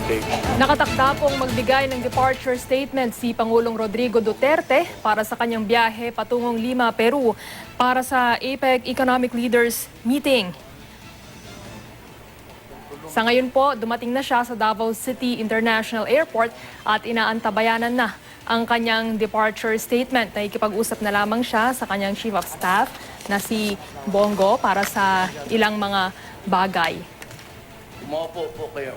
APEC. Nakatakda pong magbigay ng departure statement si Pangulong Rodrigo Duterte para sa kanyang biyahe patungong Lima, Peru para sa APEC Economic Leaders Meeting. Sa ngayon po, dumating na siya sa Davao City International Airport at inaantabayanan na ang kanyang departure statement. Nakikipag-usap na lamang siya sa kanyang Chief of Staff na si Bongo para sa ilang mga bagay. Umupo po kayo.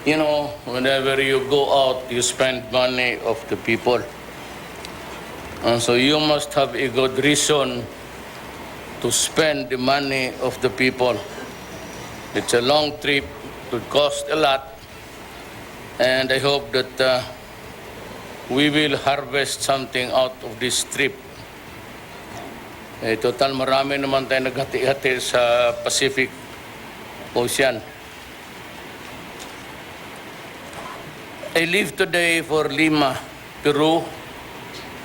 You know, whenever you go out, you spend money of the people. And so you must have a good reason to spend the money of the people. It's a long trip, it would cost a lot, and I hope that we will harvest something out of this trip. Total marami naman tayo naghati-hati sa Pacific Ocean. I leave today for Lima, Peru,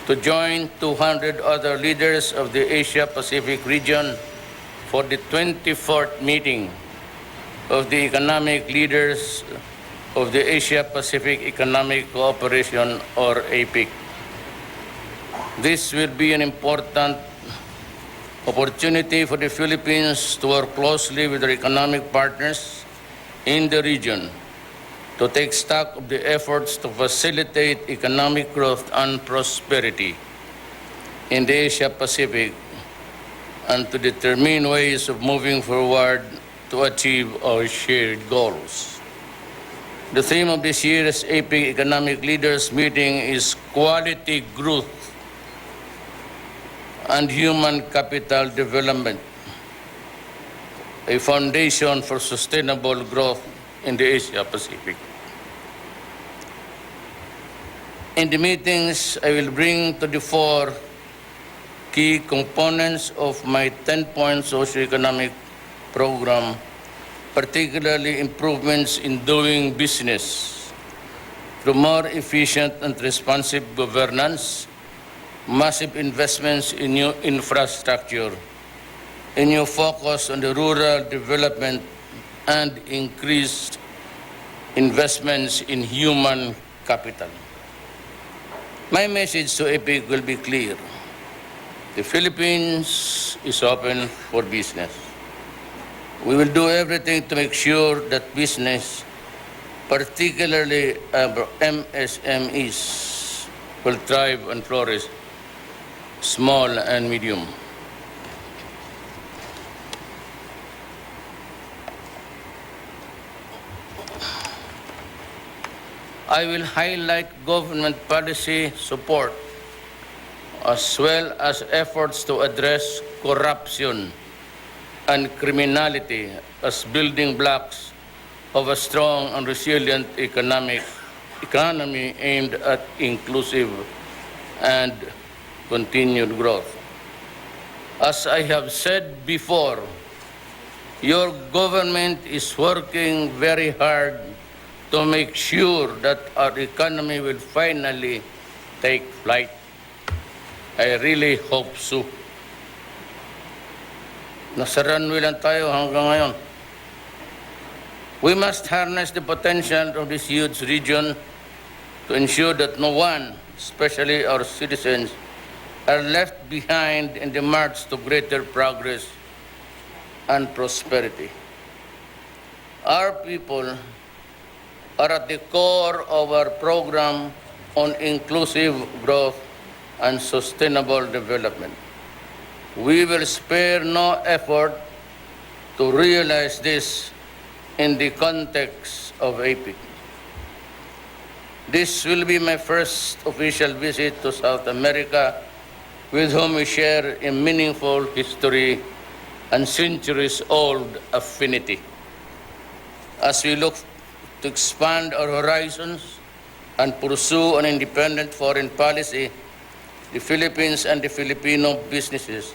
to join 200 other leaders of the Asia-Pacific region for the 24th meeting of the economic leaders of the Asia-Pacific Economic Cooperation, or APEC. This will be an important opportunity for the Philippines to work closely with their economic partners in the region to take stock of the efforts to facilitate economic growth and prosperity in the Asia-Pacific and to determine ways of moving forward to achieve our shared goals. The theme of this year's APEC Economic Leaders Meeting is Quality Growth and Human Capital Development, a foundation for sustainable growth in the Asia-Pacific. In the meetings, I will bring to the fore key components of my 10-point socio-economic program, particularly improvements in doing business through more efficient and responsive governance, massive investments in new infrastructure, a new focus on the rural development, and increased investments in human capital. My message to APEC will be clear. The Philippines is open for business. We will do everything to make sure that business, particularly MSMEs, will thrive and flourish, small and medium. I will highlight government policy support as well as efforts to address corruption and criminality as building blocks of a strong and resilient economy aimed at inclusive and continued growth. As I have said before, your government is working very hard to make sure that our economy will finally take flight. I really hope so. Nasa runway lang tayo hanggang ngayon. We must harness the potential of this huge region to ensure that no one, especially our citizens, are left behind in the march to greater progress and prosperity. Our people are at the core of our program on inclusive growth and sustainable development. We will spare no effort to realize this in the context of APEC. This will be my first official visit to South America, with whom we share a meaningful history and centuries-old affinity. As we look to expand our horizons and pursue an independent foreign policy, the Philippines and the Filipino businesses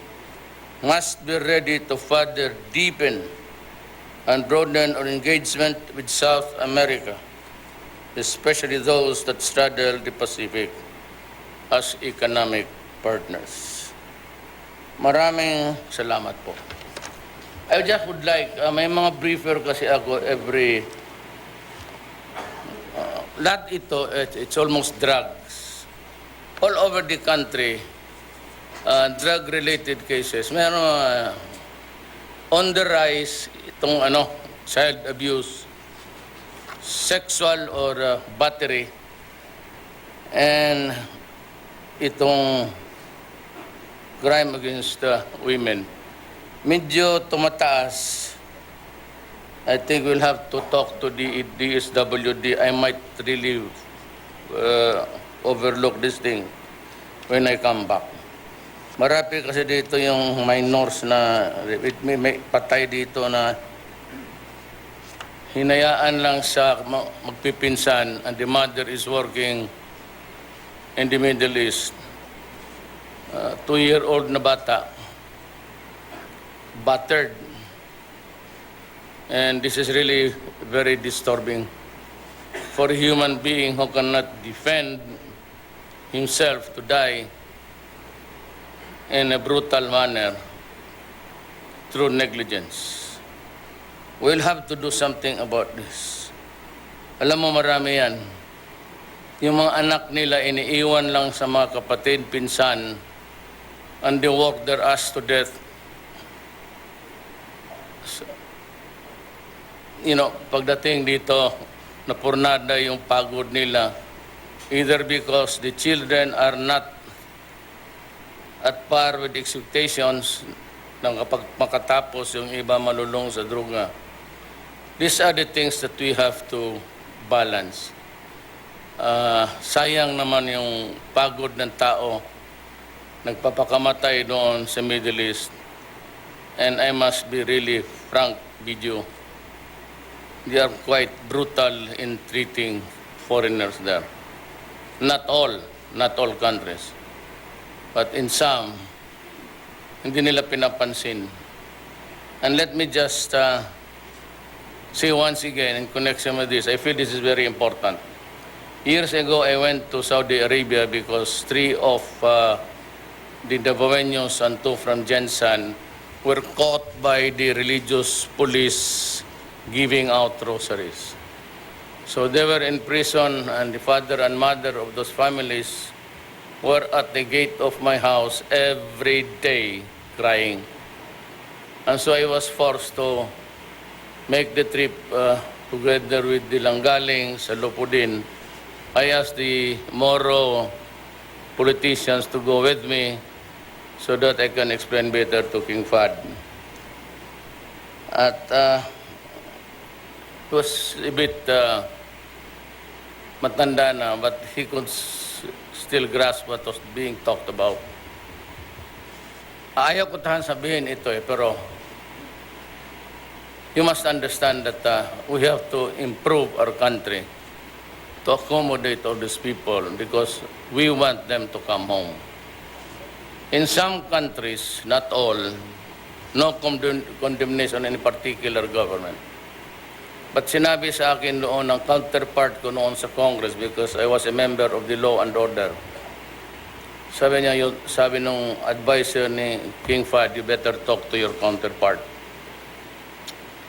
must be ready to further deepen and broaden our engagement with South America, especially those that straddle the Pacific. as economic partners. Maraming salamat po. I just would like, may mga briefer kasi ako every, lahat ito, it's almost drugs. All over the country, drug-related cases. Meron on the rise itong child abuse, sexual or battery, and itong crime against women. Medyo tumataas. I think we'll have to talk to the DSWD. I might really overlook this thing when I come back. Marami kasi dito yung minors na may patay dito na hinayaan lang sa magpipinsan, and the mother is working in the Middle East. 2-year-old na bata, battered. And this is really very disturbing for a human being who cannot defend himself to die in a brutal manner through negligence. We'll have to do something about this. Alam mo, marami yan. Yung mga anak nila iniiwan lang sa mga kapatid, pinsan, and they work their ass to death. So, pagdating dito, napurnada yung pagod nila, either because the children are not at par with expectations nang kapag makatapos yung iba malulong sa droga. These are the things that we have to balance. Sayang naman yung pagod ng tao nagpapakamatay doon sa Middle East. And I must be really frank with you. They are quite brutal in treating foreigners there. Not all countries. But in some, hindi nila pinapansin. And let me just say once again in connection with this, I feel this is very important. Years ago, I went to Saudi Arabia because 3 of the Davaoenos and 2 from Jensan were caught by the religious police giving out rosaries. So they were in prison, and the father and mother of those families were at the gate of my house every day crying. And so I was forced to make the trip together with the Langgaling sa Lupudin. I asked the Moro politicians to go with me so that I can explain better to King Fahd. At it was a bit matanda na, but he could still grasp what was being talked about. Ayaw ko tahan sabihin ito pero you must understand that we have to improve our country to accommodate all these people because we want them to come home. In some countries, not all, no condemnation in any particular government. But sinabi sa akin noon ng counterpart ko noon sa Congress because I was a member of the Law and Order. Sabi niya, sabi nung advisor ni King Fahd, you better talk to your counterpart.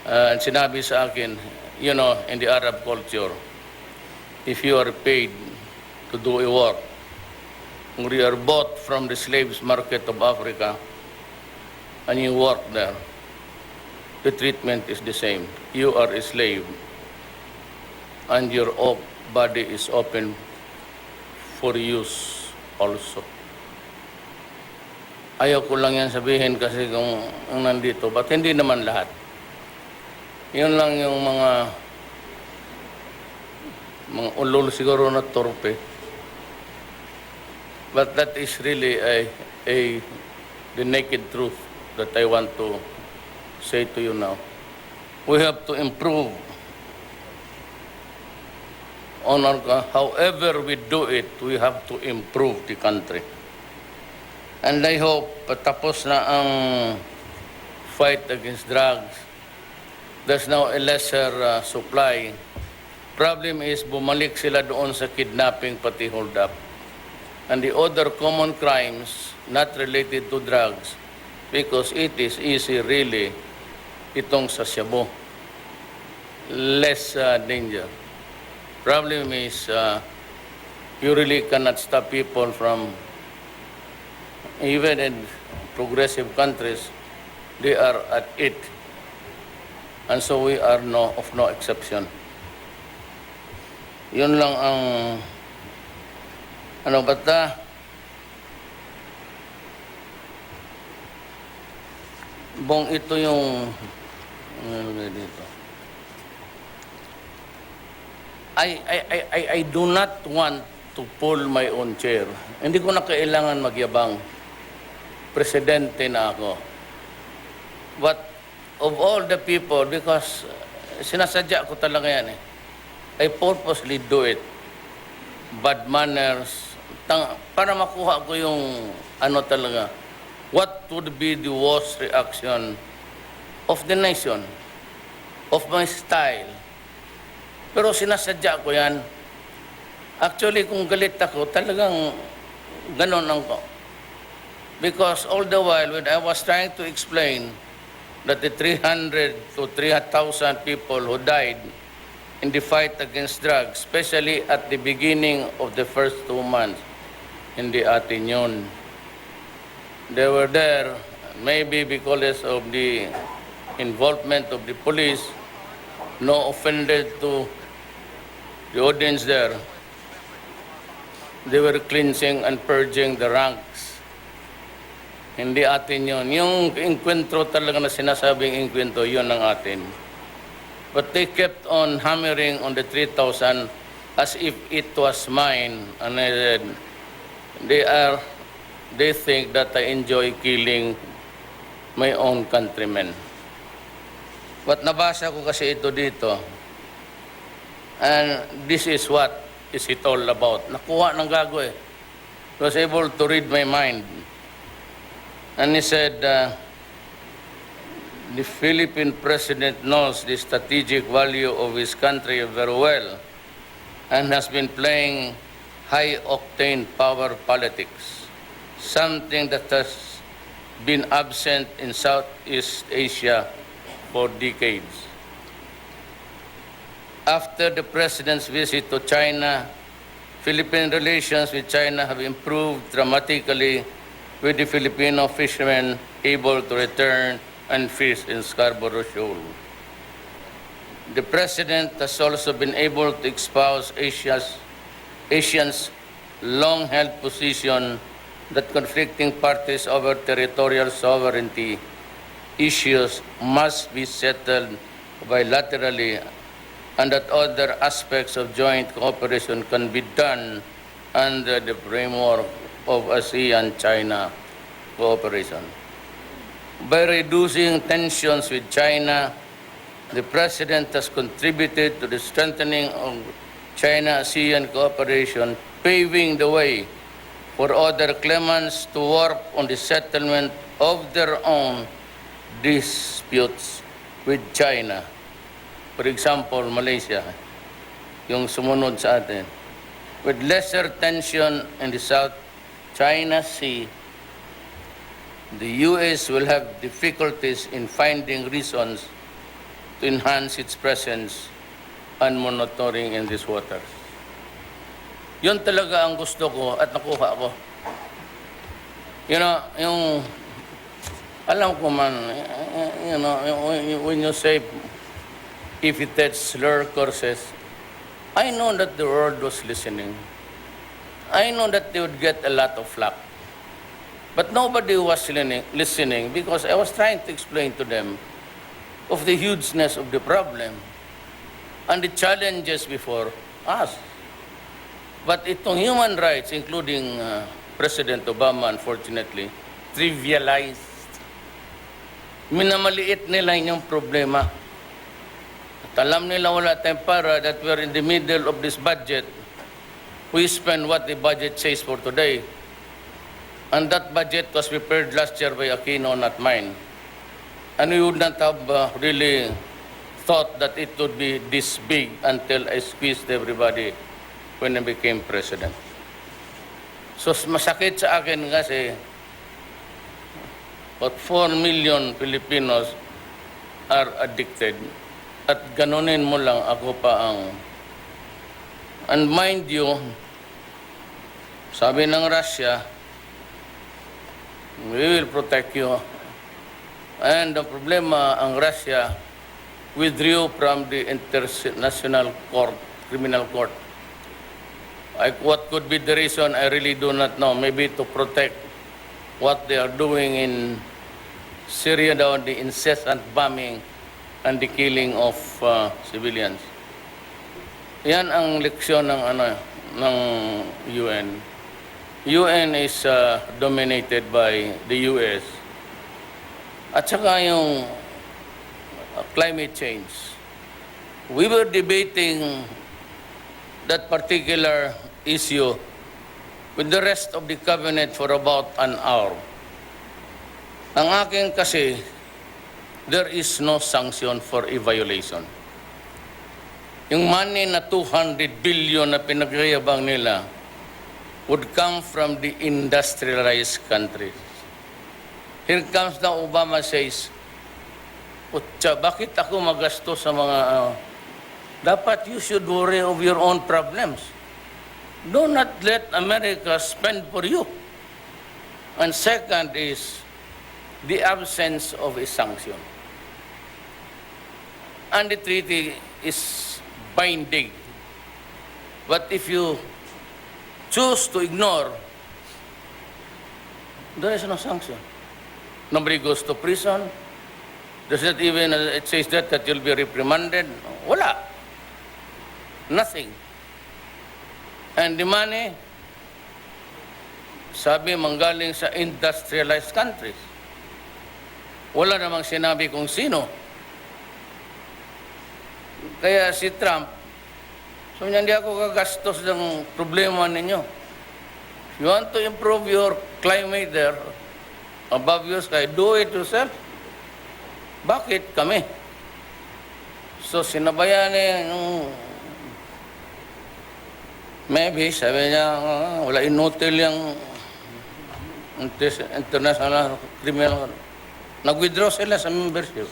And sinabi sa akin, in the Arab culture, if you are paid to do a work, kung you are bought from the slaves market of Africa and you work there, the treatment is the same. You are a slave and your body is open for use also. Ayaw ko lang yan sabihin kasi kung nandito, but hindi naman lahat. Yun lang yung mga ulol siguro na torpe. But that is really the naked truth that I want to say to you now. We have to improve on however we do it, we have to improve the country. And I hope patapos na ang fight against drugs, there's now a lesser supply. Problem is bumalik sila doon sa kidnapping pati hold up. and the other common crimes not related to drugs, because it is easy really itong sa shabu. Less danger. Problem is you really cannot stop people from, even in progressive countries, they are at it. And so we are of no exception. Yun lang ang bata. Bong ito yung dito. I do not want to pull my own chair. Hindi ko na kailangan magyabang. Presidente na ako. But of all the people, because sinasadya ko talaga yan eh, I purposely do it. Bad manners, para makuha ko yung talaga, what would be the worst reaction of the nation, of my style. Pero sinasadya ko yan. Actually, kung galit ako, talagang ganon ang ko. Because all the while, when I was trying to explain that the 300 to 300,000 people who died in the fight against drugs, especially at the beginning of the first 2 months, hindi atin yun. They were there, maybe because of the involvement of the police, no offended to the audience there. They were cleansing and purging the ranks. Hindi atin yun. Yung inkwentro talaga na sinasabing inkwentro, yun ang atin. But they kept on hammering on the 3,000 as if it was mine. And I said, they think that I enjoy killing my own countrymen. But nabasa ko kasi ito dito. And this is what is it all about. Nakuha ng gago eh. He was able to read my mind. And he said, the Philippine president knows the strategic value of his country very well and has been playing high-octane power politics, something that has been absent in Southeast Asia for decades. After the president's visit to China, Philippine relations with China have improved dramatically, with the Filipino fishermen able to return and fish in Scarborough Shoal. The president has also been able to espouse Asians' long-held position that conflicting parties over territorial sovereignty issues must be settled bilaterally, and that other aspects of joint cooperation can be done under the framework of ASEAN-China cooperation. By reducing tensions with China, the President has contributed to the strengthening of China-ASEAN cooperation, paving the way for other claimants to work on the settlement of their own disputes with China. For example, Malaysia, yung sumunod sa atin. With lesser tension in the South China Sea, the U.S. will have difficulties in finding reasons to enhance its presence and monitoring in these waters. Yun talaga ang gusto ko at nakuha ko. Yung alam ko man, when you say if it had slur courses, I know that the world was listening. I know that they would get a lot of flack. But nobody was listening because I was trying to explain to them of the hugeness of the problem and the challenges before us. But itong human rights, including President Obama, unfortunately, trivialized. Minamaliit nila yung problema. At alam nila wala tayong para that we're in the middle of this budget. We spend what the budget says for today. And that budget was prepared last year by Aquino, not mine. And we would not have really thought that it would be this big until I squeezed everybody when I became president. So masakit sa akin kasi about 4 million Filipinos are addicted. At ganunin mo lang ako pa ang... And mind you, sabi ng Russia, we will protect you. And the problema, ang Russia withdrew from the International Court, Criminal Court. What could be the reason, I really do not know. Maybe to protect what they are doing in Syria, the incessant bombing and the killing of civilians. Yan ang leksyon ng UN. UN is dominated by the US. At saka yung climate change. We were debating that particular issue with the rest of the cabinet for about an hour. Ang akin kasi, there is no sanction for a violation. Yung money na 200 billion na pinagyayabang nila would come from the industrialized countries. Here comes the Obama says, "Utsa, bakit ako magasto sa mga... dapat you should worry of your own problems. Do not let America spend for you." And second is the absence of a sanction. And the treaty is binding. But if you choose to ignore, there is no sanction. Nobody goes to prison. Does not even, it says that you'll be reprimanded. Wala. Nothing. And the money, sabi manggaling sa industrialized countries. Wala namang sinabi kung sino. Kaya si Trump, sabi niya, hindi ako gagastos ng problema ninyo. If you want to improve your climate there, above your sky, do it yourself. Bakit kami? So sinabayan niya, maybe, sabi niya, wala inutil yung international criminal. Nag-withdraw sila sa membership.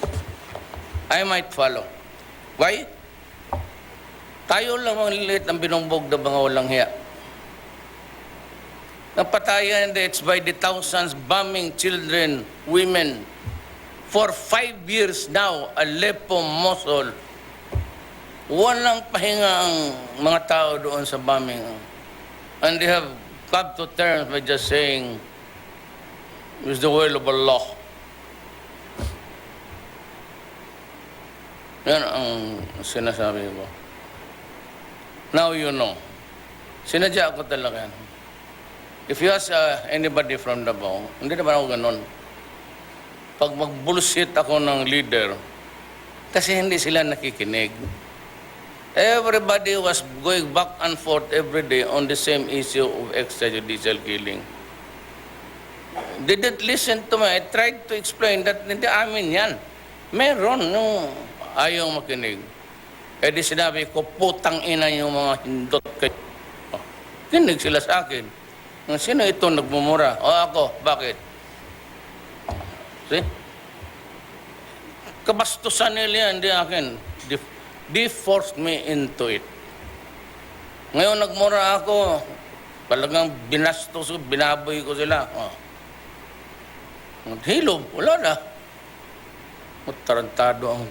I might follow. Why? Tayo lang mga lilit ang binumbog na mga walang hiya. Napatayan, it's by the thousands, bombing children, women. For 5 years now, Aleppo, Mosul, walang pahinga ang mga tao doon sa bombing. And they have come to terms by just saying, it's the will of Allah. Yan ang sinasabi ko. Now you know. Sinadya ako talaga. If you ask anybody from Davao, hindi naman ako ganun. Pag mag-bullshit ako ng leader, kasi hindi sila nakikinig. Everybody was going back and forth every day on the same issue of extrajudicial killing. They didn't listen to me. I tried to explain that hindi amin yan. Meron nung ayaw makinig. Eh di sinabi ko, putang ina yung mga hindot kayo. Oh, kinig sila sa akin. Sino ito nagmumura? O ako, bakit? See? Kabastusan nila yan, hindi akin. They forced me into it. Ngayon nagmura ako, talagang binastos ko, binaboy ko sila. Oh. Hilom, wala na. Tarantado ang...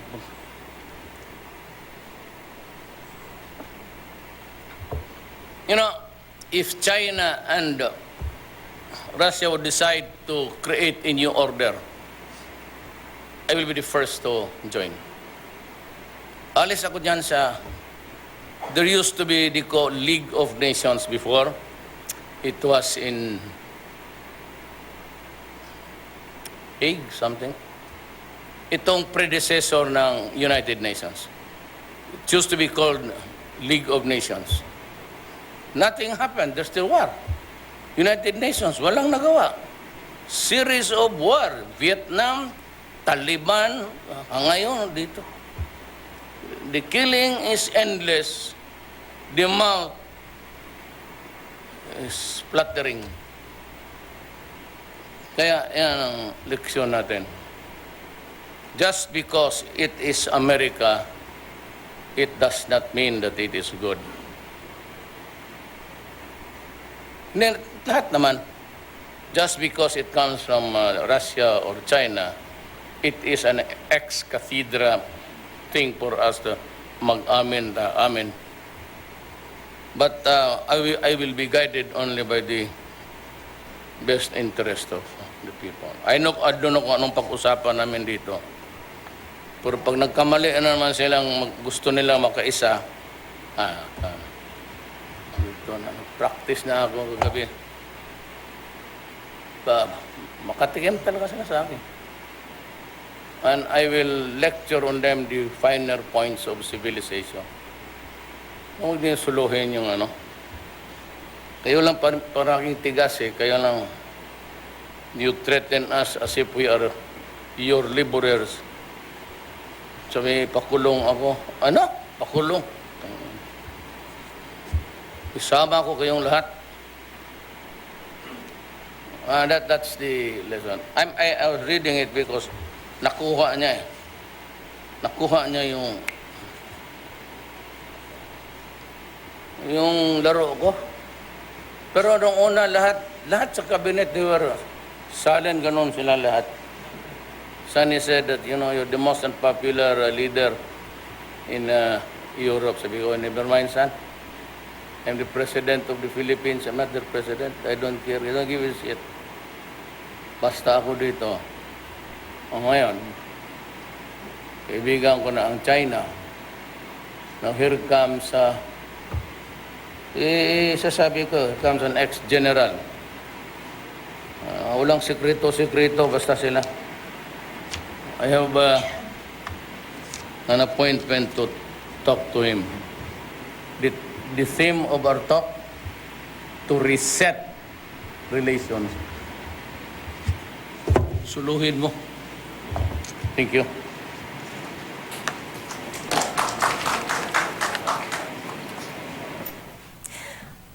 You know, if China and Russia would decide to create a new order, I will be the first to join. Alis ako dyan sa... There used to be the League of Nations before. It was in Hague, something. Itong predecessor ng United Nations. It used to be called League of Nations. Nothing happened. There's still war. United Nations, walang nagawa. Series of war. Vietnam, Taliban, ngayon dito. The killing is endless. The amount is flattering. Kaya yan ang leksyon natin. Just because it is America, it does not mean that it is good. Hindi, lahat naman, just because it comes from Russia or China, it is an ex-cathedra thing for us to mag-amin, amin. But I will be guided only by the best interest of the people. I don't know kung anong pag-usapan namin dito. Pero pag nagkamali na naman silang gusto nila makaisa, dito na, practice na ako kagabi. Makatikim talaga sila sa akin. And I will lecture on them the finer points of civilization. Huwag niyo suluhin yung ano. Kayo lang paraking tigas eh. Kaya lang you threaten us as if we are your laborers. Sabi, pakulong ako. Ano? Pakulong. Isama ko kayong lahat. That's the lesson. I was reading it because nakuha niya eh. Nakuha niya yung laro ko. Pero nung una, lahat sa cabinet, they were silent, ganun sila lahat. Sonny said that, you're the most unpopular leader in Europe. Sabi ko, never mind, son. I'm the president of the Philippines. I'm not their president. I don't care. I don't give a shit. Basta ako dito. O ngayon, kaibigan ko na ang China. Now here comes, sasabi ko, here comes an ex-general. Walang sekreto-sekreto, basta sila. I have an appointment to talk to him. The theme of our talk, to reset relations. Suluhin mo. Thank you.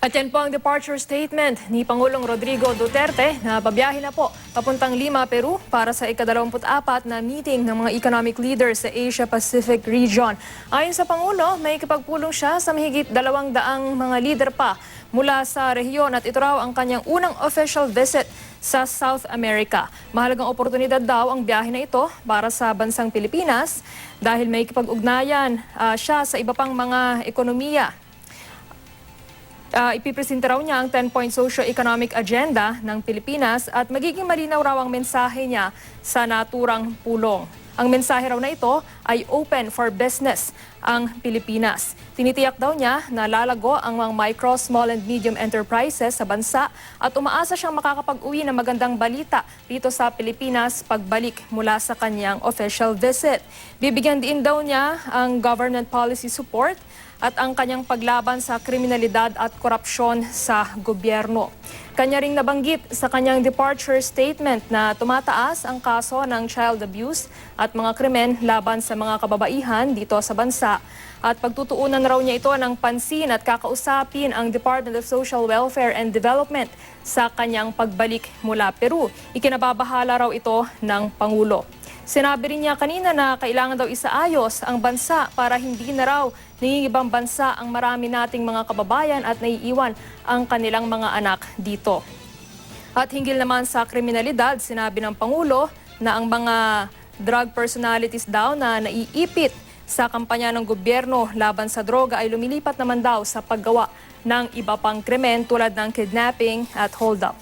At yan po ang departure statement ni Pangulong Rodrigo Duterte na babiyahe na po papuntang Lima, Peru para sa ika-24 na meeting ng mga economic leaders sa Asia-Pacific region. Ayon sa Pangulo, may ikapagpulong siya sa mahigit 200 mga leader pa mula sa rehiyon at ito raw ang kanyang unang official visit sa South America. Mahalagang oportunidad daw ang biyahe na ito para sa bansang Pilipinas dahil may ikipag-ugnayan siya sa iba pang mga ekonomiya. Ipipresenta raw niya ang 10-point socio-economic agenda ng Pilipinas at magiging malinaw raw ang mensahe niya sa naturang pulong. Ang mensahe raw na ito ay open for business ang Pilipinas. Tinitiyak daw niya na lalago ang mga micro, small and medium enterprises sa bansa at umaasa siyang makakapag-uwi ng magandang balita dito sa Pilipinas pagbalik mula sa kanyang official visit. Bibigyan din daw niya ang government policy support at ang kanyang paglaban sa kriminalidad at korupsyon sa gobyerno. Kanya ring nabanggit sa kanyang departure statement na tumataas ang kaso ng child abuse at mga krimen laban sa mga kababaihan dito sa bansa. At pagtutuunan raw niya ito ng pansin at kakausapin ang Department of Social Welfare and Development sa kanyang pagbalik mula Peru. Ikinababahala raw ito ng Pangulo. Sinabi rin niya kanina na kailangan daw isaayos ang bansa para hindi na raw nangingibang bansa ang marami nating mga kababayan at naiiwan ang kanilang mga anak dito. At hinggil naman sa kriminalidad, sinabi ng Pangulo na ang mga drug personalities daw na naiipit sa kampanya ng gobyerno laban sa droga ay lumilipat naman daw sa paggawa ng iba pang krimen tulad ng kidnapping at hold-up.